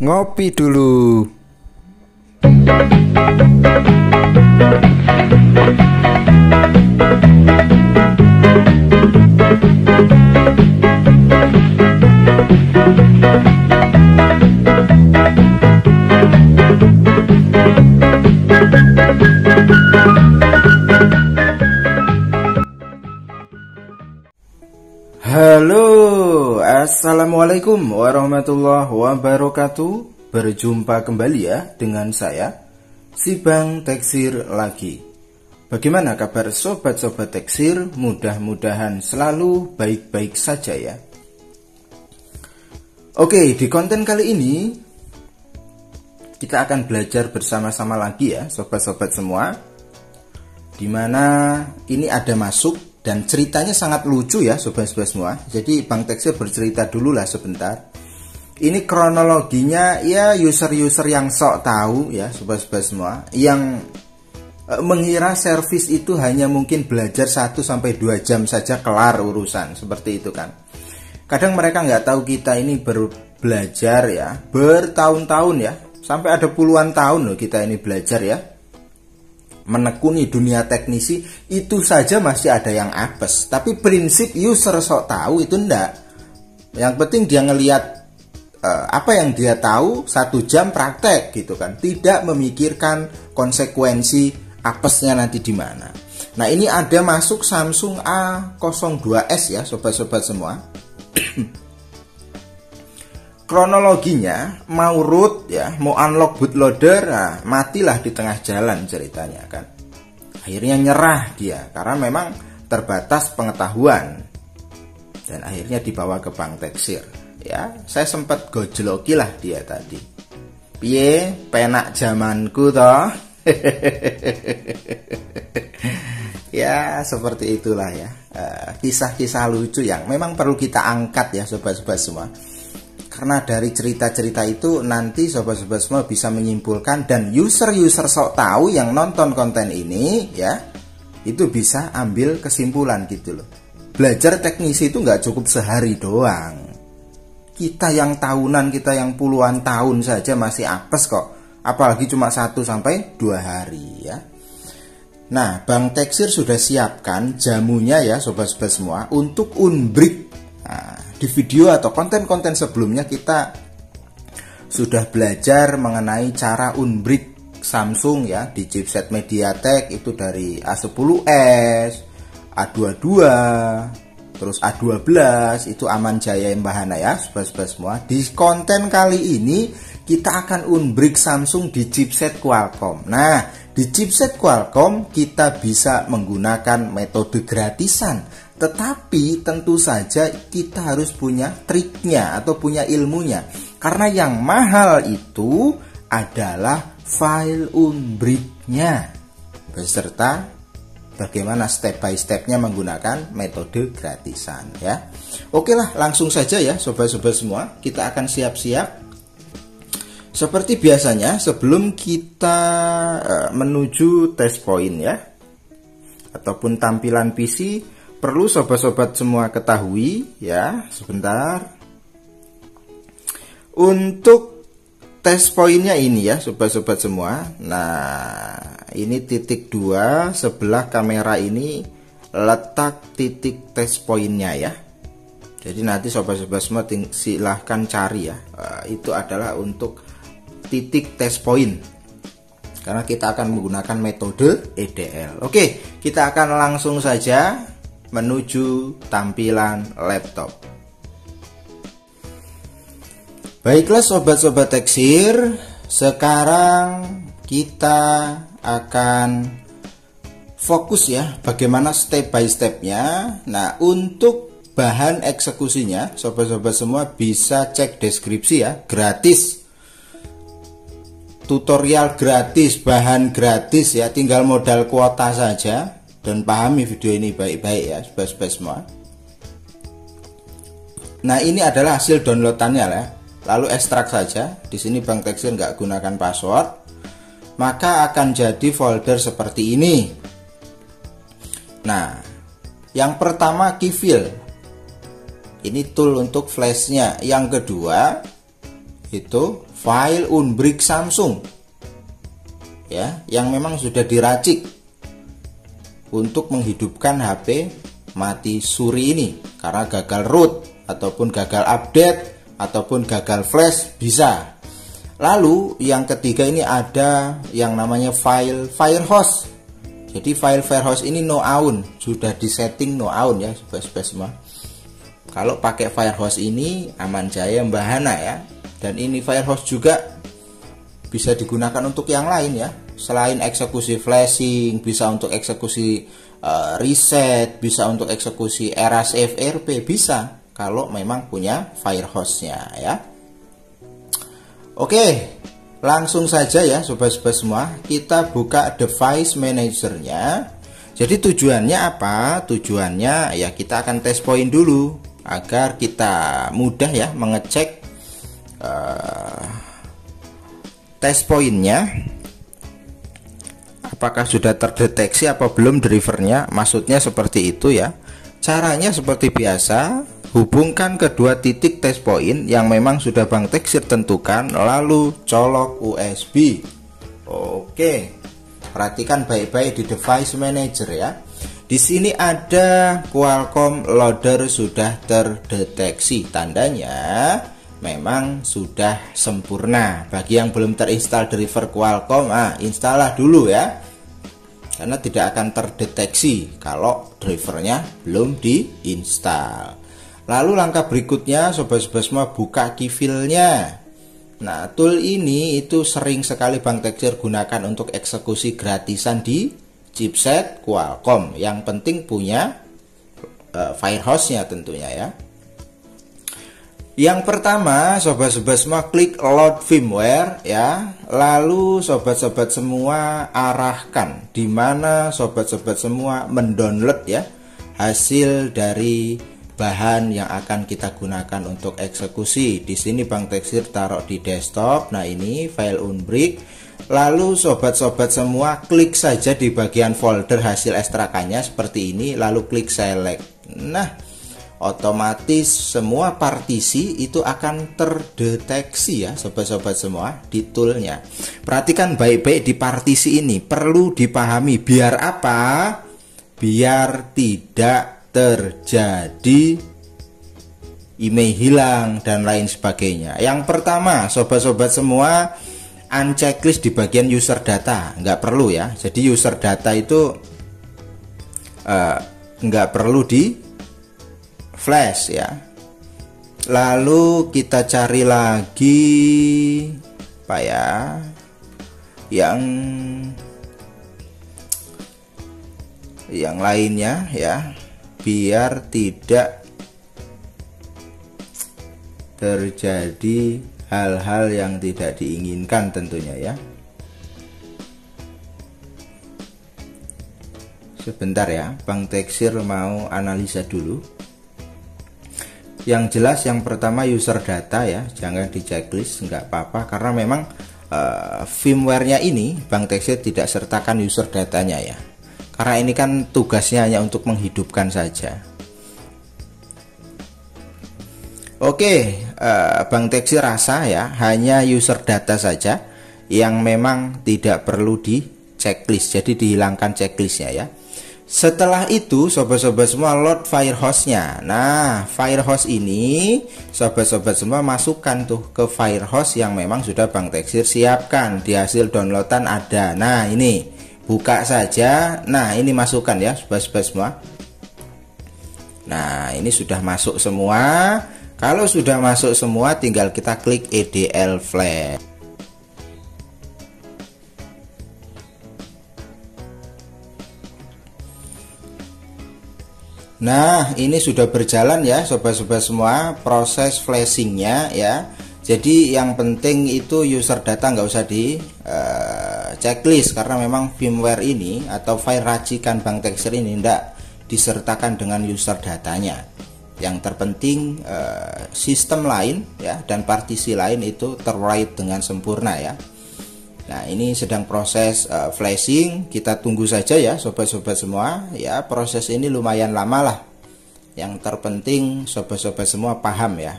Ngopi dulu. Halo, assalamualaikum warahmatullahi wabarakatuh. Berjumpa kembali ya dengan saya, si Bang Teksir lagi. Bagaimana kabar sobat-sobat Teksir? Mudah-mudahan selalu baik-baik saja ya. Oke, di konten kali ini kita akan belajar bersama-sama lagi ya sobat-sobat semua, dimana ini ada masuk dan ceritanya sangat lucu ya sobat-sobat semua. Jadi Bang Teksir bercerita dulu lah sebentar. Ini kronologinya ya user-user yang sok tahu ya sobat-sobat semua, yang mengira servis itu hanya mungkin belajar 1-2 jam saja kelar urusan, seperti itu kan. Kadang mereka nggak tahu kita ini belajar ya bertahun-tahun ya, sampai ada puluhan tahun loh kita ini belajar ya, menekuni dunia teknisi. Itu saja masih ada yang apes. Tapi prinsip user sok tahu itu enggak. Yang penting dia ngelihat apa yang dia tahu, 1 jam praktek gitu kan, tidak memikirkan konsekuensi apesnya nanti di mana. Nah, ini ada masuk Samsung A02s ya sobat-sobat semua. Kronologinya mau root ya, mau unlock bootloader, nah, matilah di tengah jalan ceritanya kan. Akhirnya nyerah dia karena memang terbatas pengetahuan, dan akhirnya dibawa ke Bang Teksir ya. Saya sempat gojloki lah dia tadi. Piye penak zamanku toh. Ya seperti itulah ya, kisah-kisah lucu yang memang perlu kita angkat ya sobat-sobat semua. Karena dari cerita-cerita itu nanti sobat-sobat semua bisa menyimpulkan, dan user-user sok tahu yang nonton konten ini ya, itu bisa ambil kesimpulan gitu loh. Belajar teknisi itu nggak cukup sehari doang. Kita yang tahunan, kita yang puluhan tahun saja masih apes kok, apalagi cuma 1-2 hari ya. Nah, Bang Teksir sudah siapkan jamunya ya sobat-sobat semua untuk unbreak. Nah, di video atau konten-konten sebelumnya kita sudah belajar mengenai cara unbreak Samsung ya di chipset MediaTek, itu dari A10s, A22, terus A12, itu aman jaya Mbahana ya sobat-sobat semua. Di konten kali ini kita akan unbreak Samsung di chipset Qualcomm. Nah, di chipset Qualcomm kita bisa menggunakan metode gratisan, tetapi tentu saja kita harus punya triknya atau punya ilmunya. Karena yang mahal itu adalah file unbreaknya beserta bagaimana step by stepnya menggunakan metode gratisan ya. Oke lah, langsung saja ya sobat-sobat semua, kita akan siap-siap. Seperti biasanya sebelum kita menuju test point ya, ataupun tampilan PC, perlu sobat-sobat semua ketahui ya, sebentar. Untuk test pointnya ini ya sobat-sobat semua. Nah, ini titik 2 sebelah kamera ini letak titik test pointnya ya. Jadi nanti sobat-sobat semua silahkan cari ya, itu adalah untuk titik test point, karena kita akan menggunakan metode EDL. Oke, kita akan langsung saja menuju tampilan laptop. Baiklah sobat-sobat Teksir, sekarang kita akan fokus ya bagaimana step by stepnya. Nah, untuk bahan eksekusinya sobat-sobat semua bisa cek deskripsi ya, gratis. Tutorial gratis, bahan gratis ya, tinggal modal kuota saja dan pahami video ini baik-baik ya sobat-sobat semua. Nah, ini adalah hasil downloadannya ya. Lalu ekstrak saja. Di sini Bang Teksir nggak gunakan password, maka akan jadi folder seperti ini. Nah, yang pertama keyfill, ini tool untuk flashnya. Yang kedua itu file Unbrick Samsung ya, yang memang sudah diracik untuk menghidupkan HP mati suri ini karena gagal root ataupun gagal update ataupun gagal flash bisa. Lalu yang ketiga ini ada yang namanya file Firehose. Jadi file Firehose ini no aun, sudah disetting no aun ya sobat-sobat semua. Kalau pakai Firehose ini aman jaya mbahana ya. Dan ini Firehose juga bisa digunakan untuk yang lain ya. Selain eksekusi flashing, bisa untuk eksekusi reset, bisa untuk eksekusi erase FRP, bisa kalau memang punya Firehose-nya ya. Oke, langsung saja ya sobat-sobat semua, kita buka device manager-nya. Jadi tujuannya apa? Tujuannya ya kita akan test point dulu agar kita mudah ya mengecek test point-nya apakah sudah terdeteksi apa belum drivernya. Maksudnya seperti itu ya. Caranya seperti biasa, hubungkan kedua titik test point yang memang sudah Bang Teksir tentukan, lalu colok USB. Oke, perhatikan baik-baik di device manager ya. Di sini ada Qualcomm loader sudah terdeteksi, tandanya memang sudah sempurna. Bagi yang belum terinstall driver Qualcomm, installah dulu ya, karena tidak akan terdeteksi kalau drivernya belum diinstal. Lalu langkah berikutnya sobat-sobat semua, buka keyfile-nya. Nah, tool ini itu sering sekali Bang Teksir gunakan untuk eksekusi gratisan di chipset Qualcomm. Yang penting punya Firehose-nya tentunya ya. Yang pertama sobat-sobat semua, klik load firmware ya. Lalu sobat-sobat semua arahkan di mana sobat-sobat semua mendownload ya hasil dari bahan yang akan kita gunakan untuk eksekusi. Di sini Bang Teksir taruh di desktop. Nah, ini file Unbrick. Lalu sobat-sobat semua klik saja di bagian folder hasil ekstrakannya seperti ini, lalu klik select. Nah, otomatis semua partisi itu akan terdeteksi ya sobat-sobat semua di toolnya. Perhatikan baik-baik di partisi ini, perlu dipahami biar apa? Biar tidak terjadi email hilang dan lain sebagainya. Yang pertama sobat-sobat semua, unchecklist di bagian user data, nggak perlu ya. Jadi user data itu nggak perlu di flash ya. Lalu kita cari lagi apa ya, yang lainnya ya, biar tidak terjadi hal-hal yang tidak diinginkan tentunya ya. Sebentar ya, Bang Teksir mau analisa dulu. Yang jelas yang pertama user data ya, jangan di checklist, nggak apa-apa karena memang firmware-nya ini Bang Teksir tidak sertakan user datanya ya. Karena ini kan tugasnya hanya untuk menghidupkan saja. Oke, Bang Teksir rasa ya hanya user data saja yang memang tidak perlu di checklist, jadi dihilangkan checklistnya ya. Setelah itu sobat-sobat semua load Firehose-nya. Nah, Firehose ini sobat-sobat semua masukkan tuh ke Firehose yang memang sudah Bang Teksir siapkan. Di hasil downloadan ada. Nah, ini buka saja. Nah, ini masukkan ya sobat-sobat semua. Nah, ini sudah masuk semua. Kalau sudah masuk semua tinggal kita klik EDL Flash. Nah, ini sudah berjalan ya sobat-sobat semua proses flashingnya ya. Jadi yang penting itu user data nggak usah di checklist karena memang firmware ini atau file racikan Bang Teksir ini tidak disertakan dengan user datanya. Yang terpenting sistem lain ya dan partisi lain itu terwrite dengan sempurna ya. Nah, ini sedang proses flashing, kita tunggu saja ya sobat-sobat semua ya. Proses ini lumayan lama lah. Yang terpenting sobat-sobat semua paham ya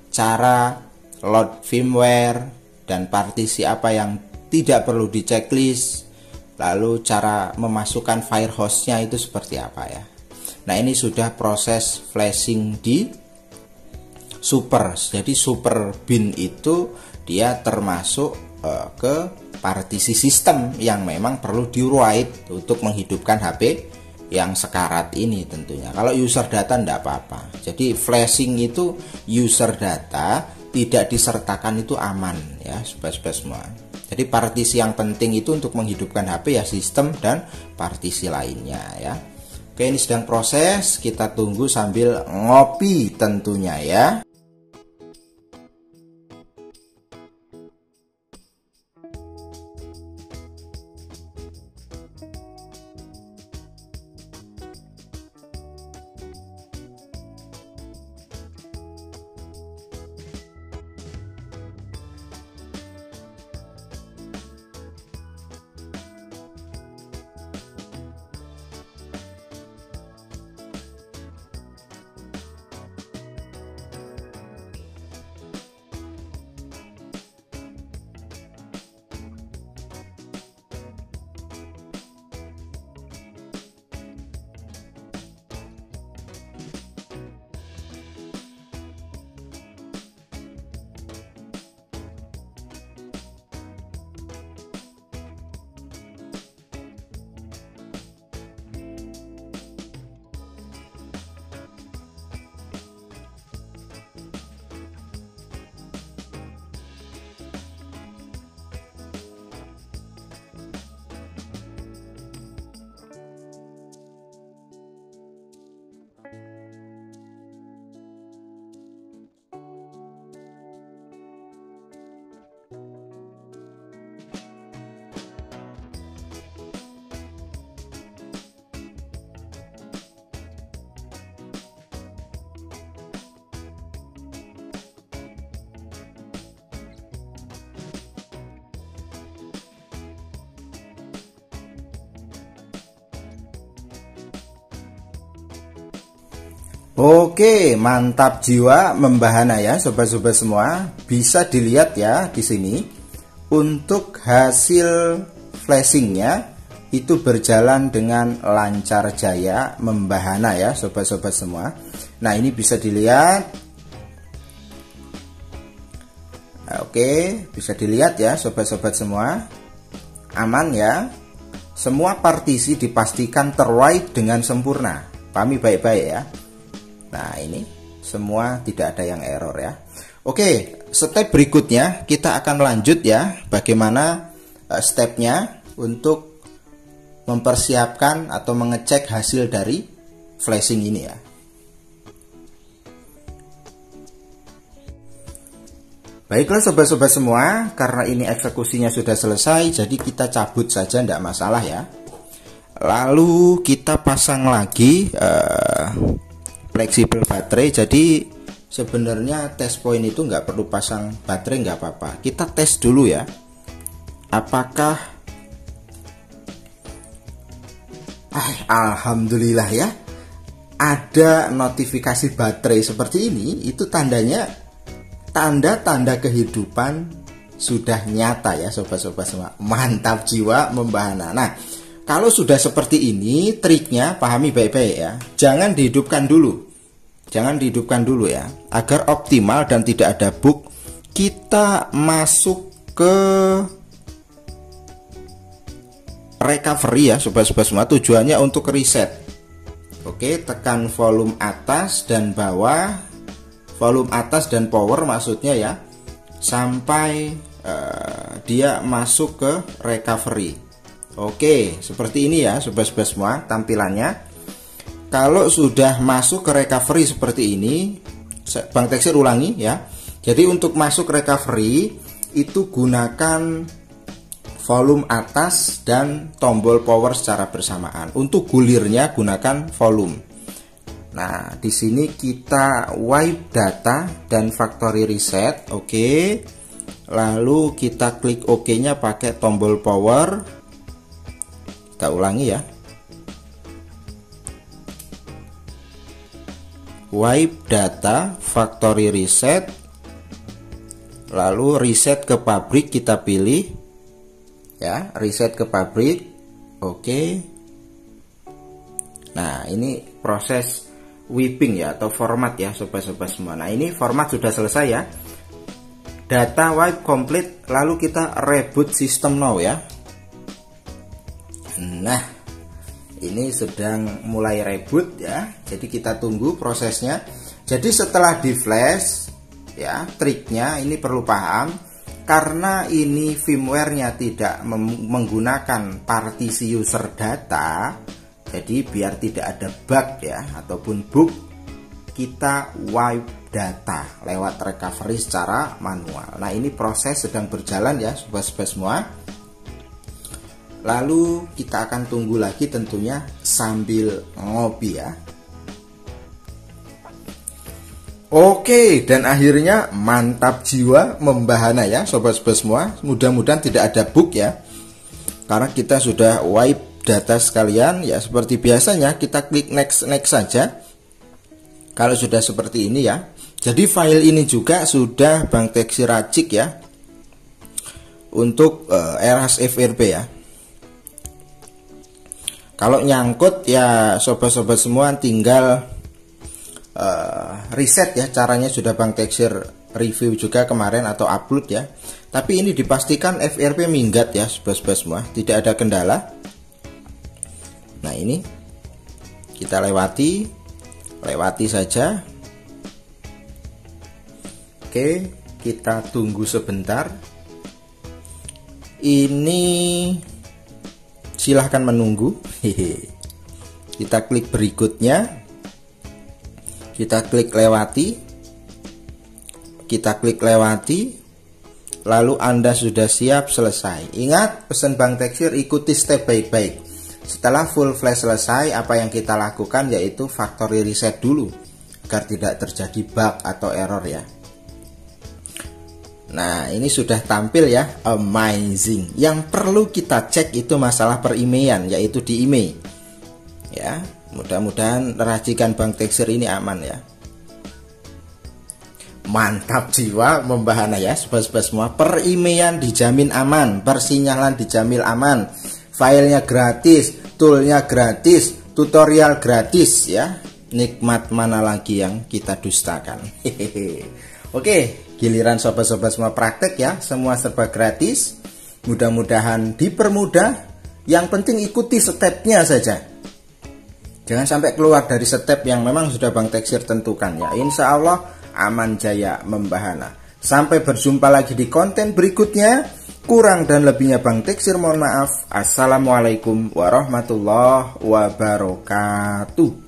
cara load firmware, dan partisi apa yang tidak perlu di checklist, lalu cara memasukkan firehostnya itu seperti apa ya. Nah, ini sudah proses flashing di super. Jadi super bin itu dia termasuk ke partisi sistem yang memang perlu di-write untuk menghidupkan HP yang sekarat ini tentunya. Kalau user data enggak apa-apa. Jadi flashing itu user data tidak disertakan itu aman ya, sobat-sobat semua. Jadi partisi yang penting itu untuk menghidupkan HP ya sistem dan partisi lainnya ya. Oke, ini sedang proses, kita tunggu sambil ngopi tentunya ya. Oke, mantap jiwa membahana ya sobat-sobat semua. Bisa dilihat ya di sini. Untuk hasil flashingnya itu berjalan dengan lancar jaya membahana ya sobat-sobat semua. Nah, ini bisa dilihat. Oke, bisa dilihat ya sobat-sobat semua. Aman ya. Semua partisi dipastikan terwrite dengan sempurna. Pahami baik-baik ya. Nah, ini semua tidak ada yang error ya. Oke, step berikutnya kita akan lanjut ya. Bagaimana stepnya untuk mempersiapkan atau mengecek hasil dari flashing ini ya. Baiklah sobat-sobat semua, karena ini eksekusinya sudah selesai, jadi kita cabut saja, tidak masalah ya. Lalu kita pasang lagi fleksibel baterai. Jadi sebenarnya test point itu nggak perlu pasang baterai, nggak apa-apa. Kita tes dulu ya, apakah alhamdulillah ya, ada notifikasi baterai seperti ini. Itu tandanya tanda-tanda kehidupan sudah nyata ya sobat-sobat semua. Mantap jiwa membahana. Nah, kalau sudah seperti ini, triknya pahami baik-baik ya. Jangan dihidupkan dulu. Jangan dihidupkan dulu ya. Agar optimal dan tidak ada bug, kita masuk ke recovery ya sobat-sobat semua. Tujuannya untuk reset. Oke, tekan volume atas dan bawah. Volume atas dan power maksudnya ya. Sampai dia masuk ke recovery. Oke, seperti ini ya sobat-sobat semua tampilannya. Kalau sudah masuk ke recovery seperti ini, Bang Teksir ulangi ya. Jadi untuk masuk recovery itu gunakan volume atas dan tombol power secara bersamaan. Untuk gulirnya gunakan volume. Nah, di sini kita wipe data dan factory reset. Oke. Lalu kita klik OK-nya pakai tombol power. Kita ulangi ya. Wipe data, factory reset. lalu reset ke pabrik kita pilih ya, reset ke pabrik. Oke. Nah, ini proses whipping ya, atau format ya sobat-sobat semua. Nah, ini format sudah selesai ya, data wipe complete, lalu kita reboot system now ya. Nah, ini sedang mulai reboot ya, jadi kita tunggu prosesnya. Jadi setelah di flash ya, triknya ini perlu paham, karena ini firmware-nya tidak menggunakan partisi user data, jadi biar tidak ada bug ya ataupun bug, kita wipe data lewat recovery secara manual. Nah, ini proses sedang berjalan ya sobat-sobat semua. Lalu kita akan tunggu lagi tentunya sambil ngopi ya. Oke, dan akhirnya mantap jiwa membahana ya sobat-sobat semua. Mudah-mudahan tidak ada bug ya, karena kita sudah wipe data sekalian ya. Seperti biasanya kita klik next saja kalau sudah seperti ini ya. Jadi file ini juga sudah Bang Teksi racik ya untuk eras FRP ya. Kalau nyangkut ya sobat-sobat semua tinggal reset ya, caranya sudah Bang Teksir review juga kemarin atau upload ya. Tapi ini dipastikan FRP minggat ya sobat-sobat semua, tidak ada kendala. Nah, ini kita lewati saja. Oke, kita tunggu sebentar. Ini silahkan menunggu. Kita klik berikutnya. Kita klik lewati. Kita klik lewati. Lalu Anda sudah siap selesai. Ingat pesan Bang Teksir, ikuti step baik-baik. Setelah full flash selesai, apa yang kita lakukan yaitu factory reset dulu agar tidak terjadi bug atau error ya. Nah, ini sudah tampil ya, amazing. Yang perlu kita cek itu masalah per-email, yaitu di email ya. Mudah-mudahan racikan Bang Teksir ini aman ya. Mantap jiwa membahana ya sobat-sobat semua. Per-email dijamin aman, persinyalan dijamin aman, filenya gratis, toolnya gratis, tutorial gratis ya. Nikmat mana lagi yang kita dustakan. Oke, giliran sobat-sobat semua praktek ya, semua serba gratis. Mudah-mudahan dipermudah. Yang penting ikuti stepnya saja. Jangan sampai keluar dari step yang memang sudah Bang Teksir tentukan ya. Insya Allah aman jaya membahana. Sampai berjumpa lagi di konten berikutnya. Kurang dan lebihnya Bang Teksir mohon maaf. Assalamualaikum warahmatullahi wabarakatuh.